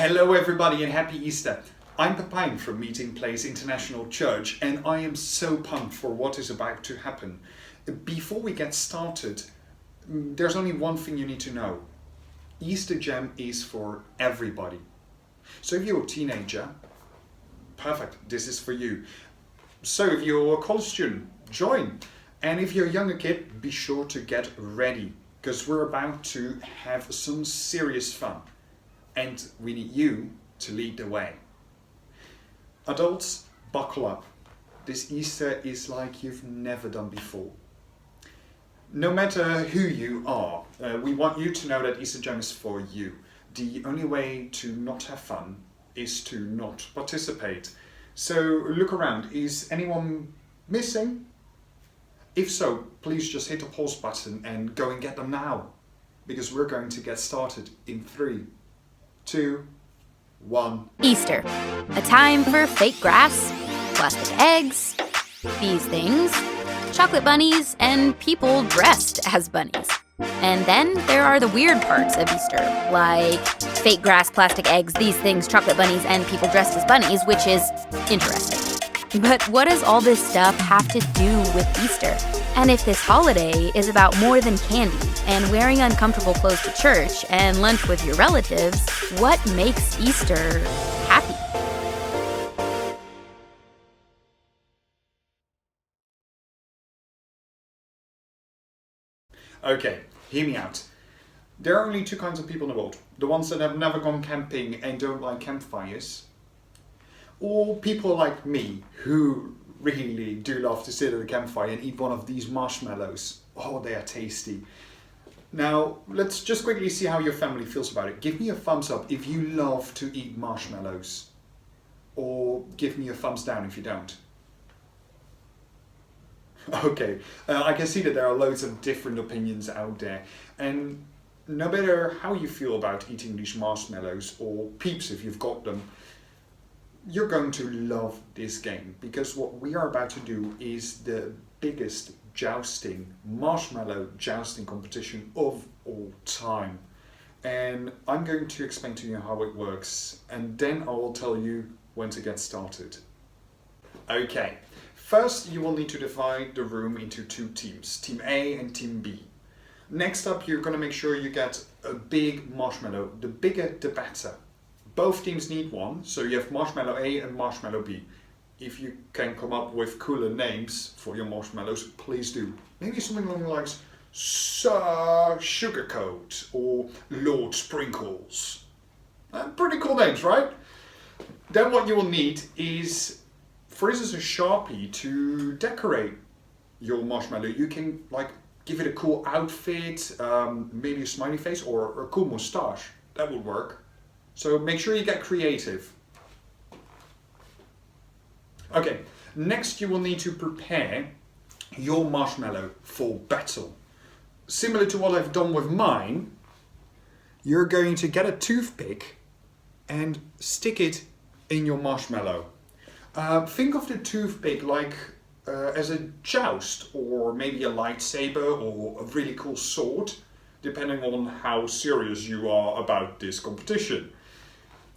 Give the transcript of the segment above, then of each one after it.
Hello everybody and happy Easter. I'm Pepijn from Meeting Place International Church and I am so pumped for what is about to happen. Before we get started, there's only one thing you need to know. Easter Jam is for everybody. So if you're a teenager, perfect, this is for you. So if you're a college student, join. And if you're a younger kid, be sure to get ready because we're about to have some serious fun. And we need you to lead the way. Adults, buckle up. This Easter is like you've never done before. No matter who you are, we want you to know that Easter Jam is for you. The only way to not have fun is to not participate. So look around, is anyone missing? If so, please just hit the pause button and go and get them now. Because we're going to get started in 3, 2, 1. Easter, a time for fake grass, plastic eggs, these things, chocolate bunnies, and people dressed as bunnies. And then there are the weird parts of Easter, like fake grass, plastic eggs, these things, chocolate bunnies, and people dressed as bunnies, which is interesting. But what does all this stuff have to do with Easter? And if this holiday is about more than candy and wearing uncomfortable clothes to church and lunch with your relatives, what makes Easter happy? Okay, hear me out. There are only 2 kinds of people in the world. The ones that have never gone camping and don't like campfires. Or people like me who really do love to sit at a campfire and eat one of these marshmallows. Oh, they are tasty. Now, let's just quickly see how your family feels about it. Give me a thumbs up if you love to eat marshmallows. Or give me a thumbs down if you don't. Okay, I can see that there are loads of different opinions out there. And no matter how you feel about eating these marshmallows, or peeps if you've got them, you're going to love this game because what we are about to do is the biggest marshmallow jousting competition of all time. And I'm going to explain to you how it works and then I will tell you when to get started. Okay, first you will need to divide the room into 2 teams, Team A and Team B. Next up you're going to make sure you get a big marshmallow, the bigger the better. Both teams need one, so you have Marshmallow A and Marshmallow B. If you can come up with cooler names for your marshmallows, please do. Maybe something along the lines Sugarcoat or Lord Sprinkles. Pretty cool names, right? Then what you will need is, for instance, a Sharpie to decorate your marshmallow. You can give it a cool outfit, maybe a smiley face or a cool moustache. That would work. So make sure you get creative. Okay, next you will need to prepare your marshmallow for battle. Similar to what I've done with mine, you're going to get a toothpick and stick it in your marshmallow. Think of the toothpick like as a joust or maybe a lightsaber or a really cool sword, depending on how serious you are about this competition.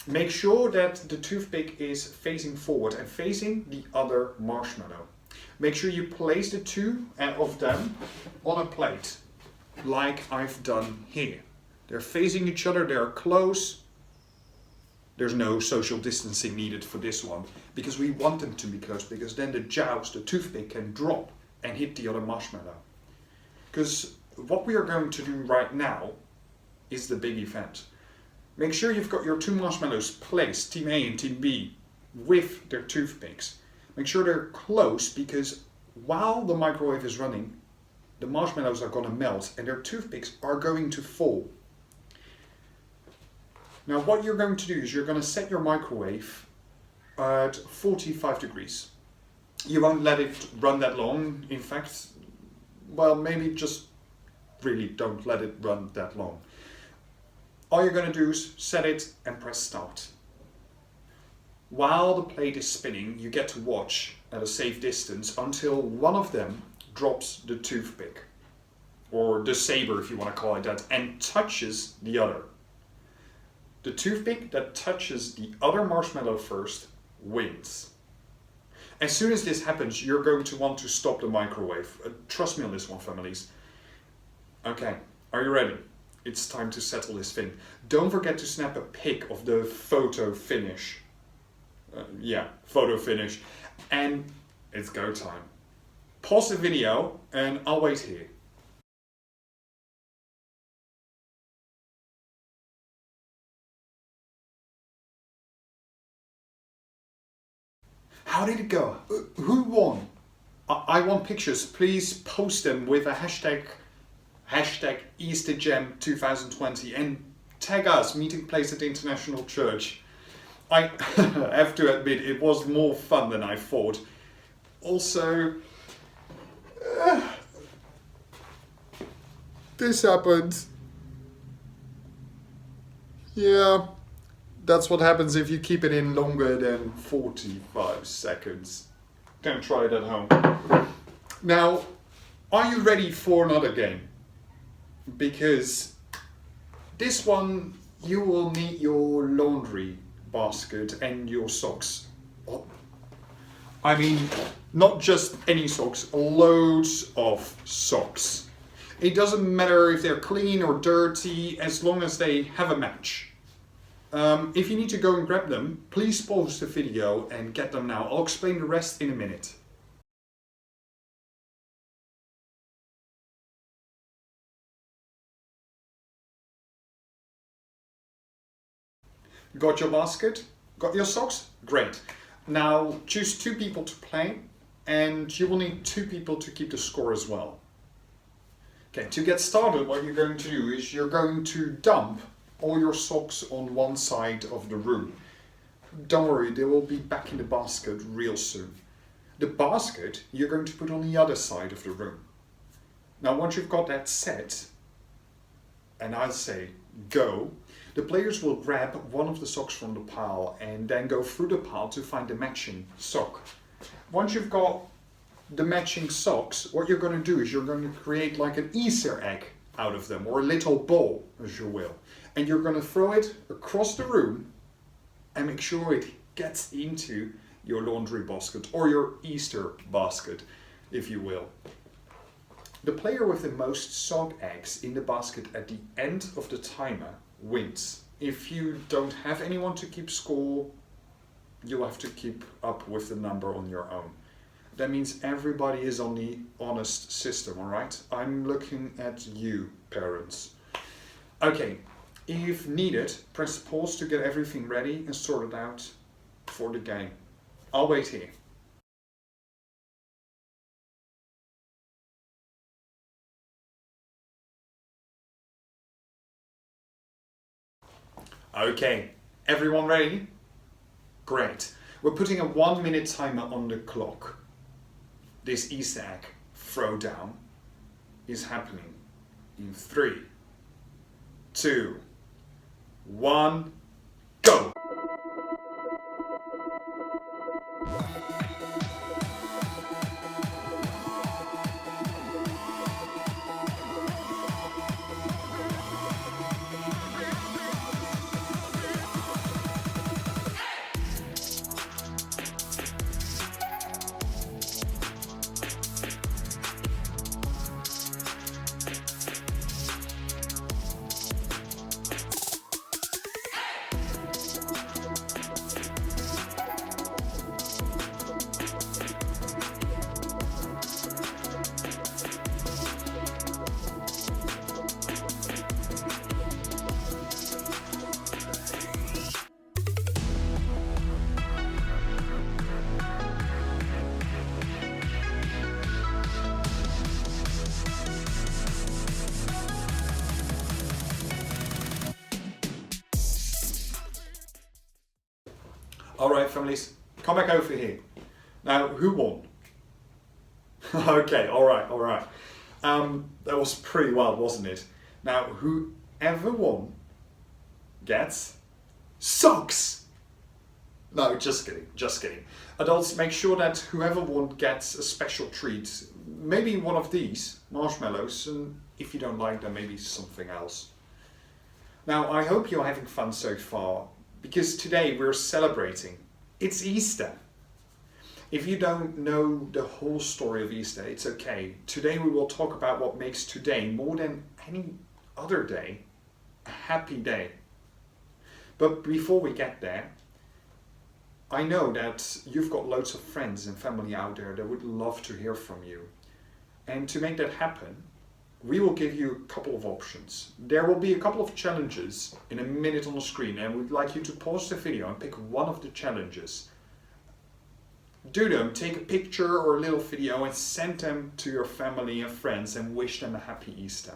Make sure that the toothpick is facing forward and facing the other marshmallow. Make sure you place the 2 of them on a plate, like I've done here. They're facing each other, they're close. There's no social distancing needed for this one, because we want them to be close, because then the toothpick can drop and hit the other marshmallow. Because what we are going to do right now is the big event. Make sure you've got your 2 marshmallows placed, Team A and Team B, with their toothpicks. Make sure they're close because while the microwave is running, the marshmallows are going to melt and their toothpicks are going to fall. Now what you're going to do is you're going to set your microwave at 45 degrees. You won't let it run that long. In fact, well, maybe just really don't let it run that long. All you're going to do is set it and press start. While the plate is spinning, you get to watch at a safe distance until one of them drops the toothpick, or the saber if you want to call it that, and touches the other. The toothpick that touches the other marshmallow first wins. As soon as this happens, you're going to want to stop the microwave. Trust me on this one, families. Okay, are you ready? It's time to settle this thing. Don't forget to snap a pic of the photo finish. Photo finish. And it's go time. Pause the video and I'll wait here. How did it go? Who won? I want pictures. Please post them with a hashtag EasterGem2020 and tag us, meeting place at the International Church. I have to admit, it was more fun than I thought. Also, this happened. Yeah, that's what happens if you keep it in longer than 45 seconds. Don't try it at home. Now, are you ready for another game? Because this one, you will need your laundry basket and your socks. I mean, not just any socks, loads of socks. It doesn't matter if they're clean or dirty, as long as they have a match. If you need to go and grab them, please pause the video and get them now. I'll explain the rest in a minute. Got your basket? Got your socks? Great. Now choose 2 people to play, and you will need 2 people to keep the score as well. Okay, to get started, what you're going to do is you're going to dump all your socks on one side of the room. Don't worry, they will be back in the basket real soon. The basket you're going to put on the other side of the room. Now once you've got that set, and I'll say go, the players will grab one of the socks from the pile and then go through the pile to find the matching sock. Once you've got the matching socks, what you're going to do is you're going to create like an Easter egg out of them, or a little ball, as you will. And you're going to throw it across the room and make sure it gets into your laundry basket, or your Easter basket, if you will. The player with the most sock eggs in the basket at the end of the timer wins. If you don't have anyone to keep score, you'll have to keep up with the number on your own. That means everybody is on the honest system, alright? I'm looking at you, parents. Okay, if needed, press pause to get everything ready and sort it out for the game. I'll wait here. Okay, everyone ready? Great. We're putting a 1-minute timer on the clock. This Easter egg throwdown is happening in 3, 2, 1, go! Alright families, come back over here. Now, who won? Okay, alright. That was pretty wild, wasn't it? Now, whoever won gets socks! No, just kidding. Adults, make sure that whoever won gets a special treat. Maybe one of these marshmallows, and if you don't like them, maybe something else. Now, I hope you're having fun so far, because today we're celebrating. It's Easter. If you don't know the whole story of Easter, it's okay. Today we will talk about what makes today, more than any other day, a happy day. But before we get there, I know that you've got loads of friends and family out there that would love to hear from you. And to make that happen, we will give you a couple of options. There will be a couple of challenges in a minute on the screen, and we'd like you to pause the video and pick one of the challenges. Do them, take a picture or a little video and send them to your family and friends and wish them a happy Easter.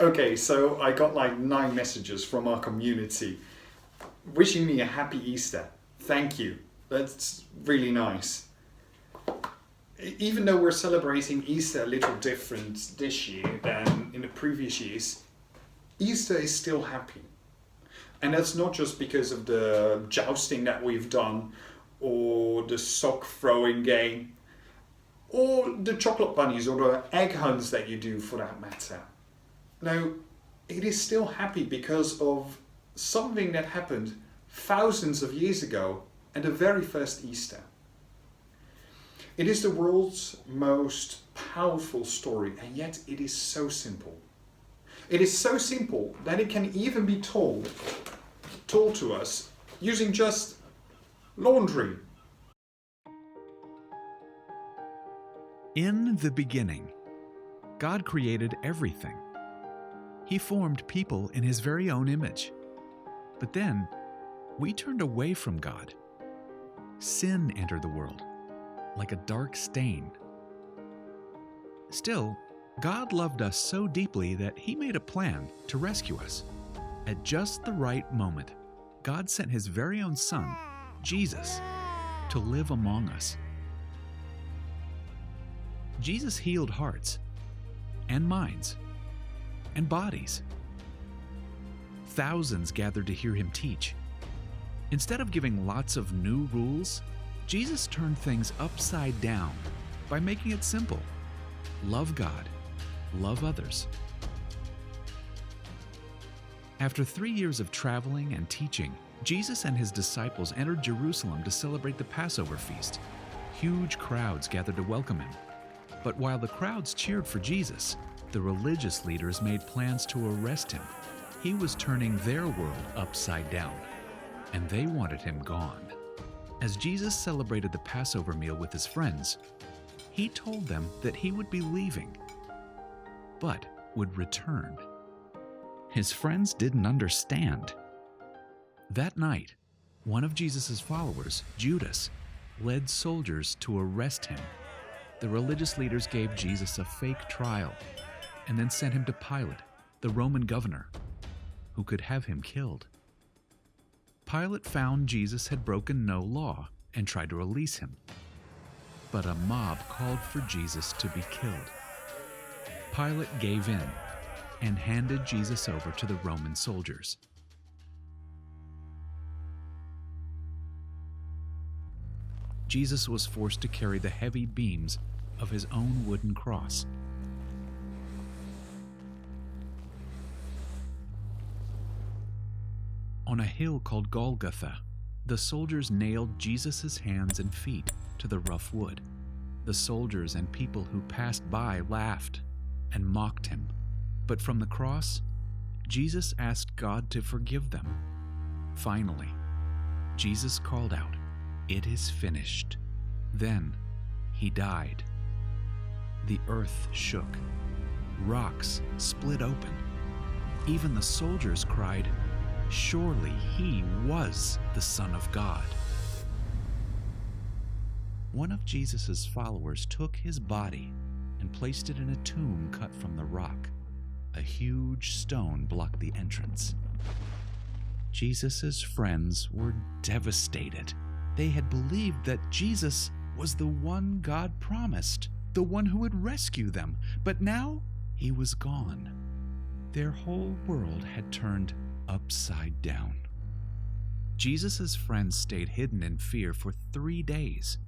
Okay, so I got like 9 messages from our community wishing me a happy Easter. Thank you. That's really nice. Even though we're celebrating Easter a little different this year than in the previous years, Easter is still happy. And that's not just because of the jousting that we've done, or the sock throwing game, or the chocolate bunnies, or the egg hunts that you do for that matter. No, it is still happy because of something that happened thousands of years ago at the very first Easter. It is the world's most powerful story, and yet it is so simple. It is so simple that it can even be told to us using just laundry. In the beginning, God created everything. He formed people in His very own image. But then, we turned away from God. Sin entered the world, like a dark stain. Still, God loved us so deeply that He made a plan to rescue us. At just the right moment, God sent His very own Son, Jesus, to live among us. Jesus healed hearts and minds and bodies. Thousands gathered to hear Him teach. Instead of giving lots of new rules, Jesus turned things upside down by making it simple. Love God, love others. After 3 years of traveling and teaching, Jesus and His disciples entered Jerusalem to celebrate the Passover feast. Huge crowds gathered to welcome Him. But while the crowds cheered for Jesus, the religious leaders made plans to arrest Him. He was turning their world upside down, and they wanted Him gone. As Jesus celebrated the Passover meal with His friends, He told them that He would be leaving, but would return. His friends didn't understand. That night, one of Jesus' followers, Judas, led soldiers to arrest Him. The religious leaders gave Jesus a fake trial and then sent Him to Pilate, the Roman governor, who could have Him killed. Pilate found Jesus had broken no law and tried to release Him. But a mob called for Jesus to be killed. Pilate gave in and handed Jesus over to the Roman soldiers. Jesus was forced to carry the heavy beams of His own wooden cross. On a hill called Golgotha, the soldiers nailed Jesus' hands and feet to the rough wood. The soldiers and people who passed by laughed and mocked Him. But from the cross, Jesus asked God to forgive them. Finally, Jesus called out, "It is finished." Then He died. The earth shook. Rocks split open. Even the soldiers cried, "Surely He was the Son of God." One of Jesus' followers took His body and placed it in a tomb cut from the rock. A huge stone blocked the entrance. Jesus' friends were devastated. They had believed that Jesus was the one God promised, the one who would rescue them, but now He was gone. Their whole world had turned upside down. Jesus' friends stayed hidden in fear for 3 days.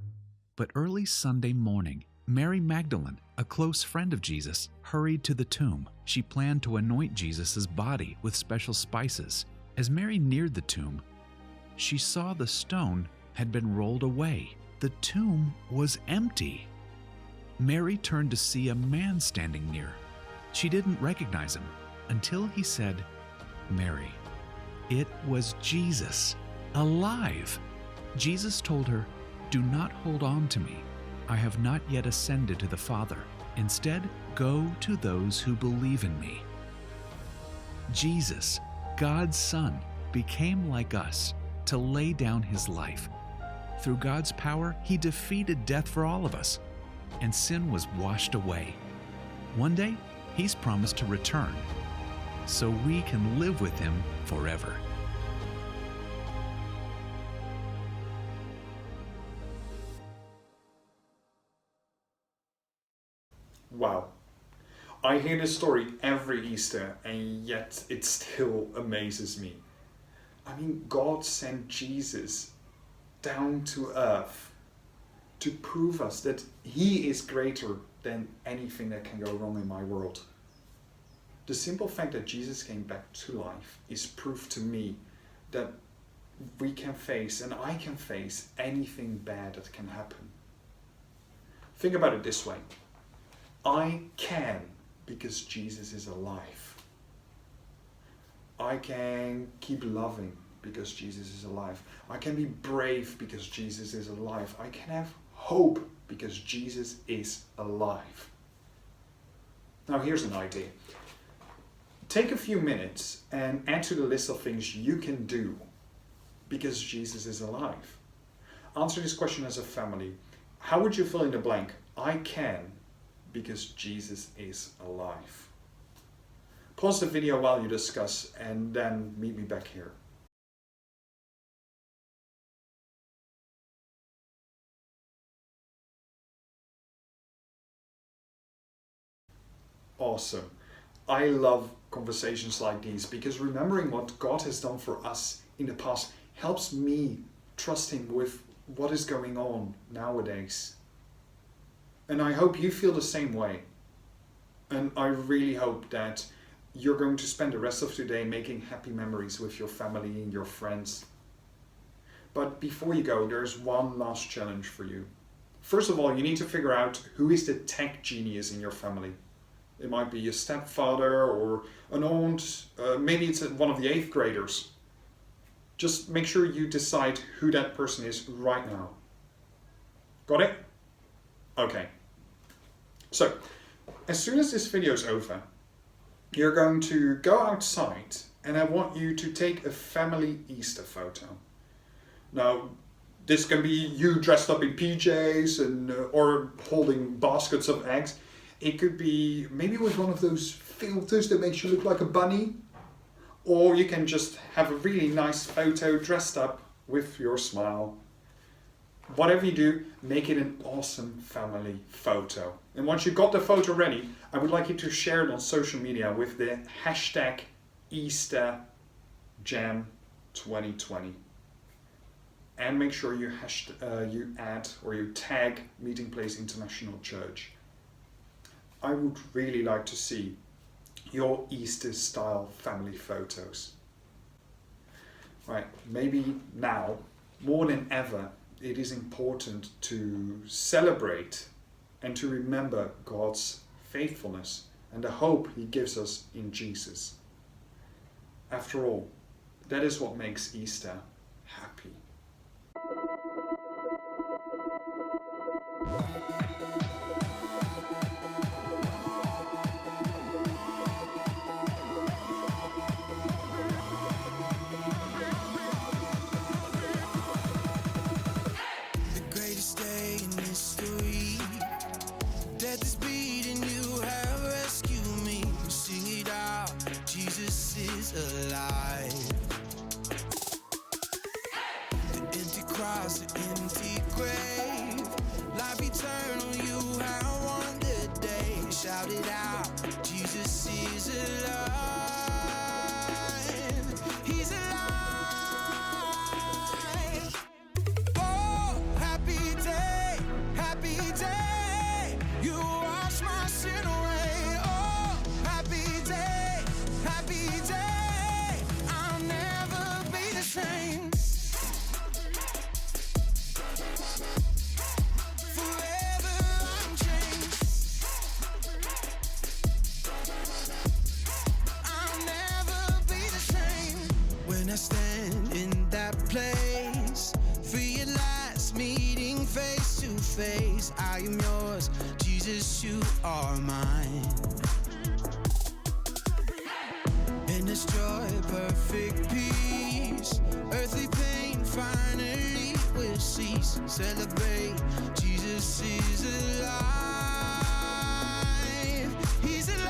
But early Sunday morning, Mary Magdalene, a close friend of Jesus, hurried to the tomb. She planned to anoint Jesus' body with special spices. As Mary neared the tomb, she saw the stone had been rolled away. The tomb was empty. Mary turned to see a man standing near. She didn't recognize him until he said, "Mary." It was Jesus, alive. Jesus told her, "Do not hold on to me. I have not yet ascended to the Father. Instead, go to those who believe in me." Jesus, God's Son, became like us to lay down his life. Through God's power, he defeated death for all of us, and sin was washed away. One day, he's promised to return, so we can live with him forever. Wow. I hear this story every Easter, and yet it still amazes me. I mean, God sent Jesus down to earth to prove us that he is greater than anything that can go wrong in my world. The simple fact that Jesus came back to life is proof to me that we can face, and I can face, anything bad that can happen. Think about it this way. I can because Jesus is alive. I can keep loving because Jesus is alive. I can be brave because Jesus is alive. I can have hope because Jesus is alive. Now here's an idea. Take a few minutes and add to the list of things you can do because Jesus is alive. Answer this question as a family. How would you fill in the blank? I can because Jesus is alive. Pause the video while you discuss and then meet me back here. Awesome. I love conversations like these because remembering what God has done for us in the past helps me trust him with what is going on nowadays. And I hope you feel the same way. And I really hope that you're going to spend the rest of today making happy memories with your family and your friends. But before you go, there's one last challenge for you. First of all, you need to figure out who is the tech genius in your family. It might be a stepfather or an aunt, maybe it's one of the 8th graders. Just make sure you decide who that person is right now. Got it? Okay. So, as soon as this video is over, you're going to go outside and I want you to take a family Easter photo. Now, this can be you dressed up in PJs and or holding baskets of eggs. It could be maybe with one of those filters that makes you look like a bunny. Or you can just have a really nice photo dressed up with your smile. Whatever you do, make it an awesome family photo. And once you've got the photo ready, I would like you to share it on social media with the hashtag EasterJam2020. And make sure you add or you tag Meeting Place International Church. I would really like to see your Easter style family photos. Right, maybe now, more than ever, it is important to celebrate and to remember God's faithfulness and the hope he gives us in Jesus. After all, that is what makes Easter happy. Alive. The empty cross, the empty grave, life eternal, you have won the day. Shout it out, Jesus is alive. He's alive. face. I am yours, Jesus, you are mine. In this joy, perfect peace, earthly pain finally will cease. Celebrate, Jesus is alive. He's alive.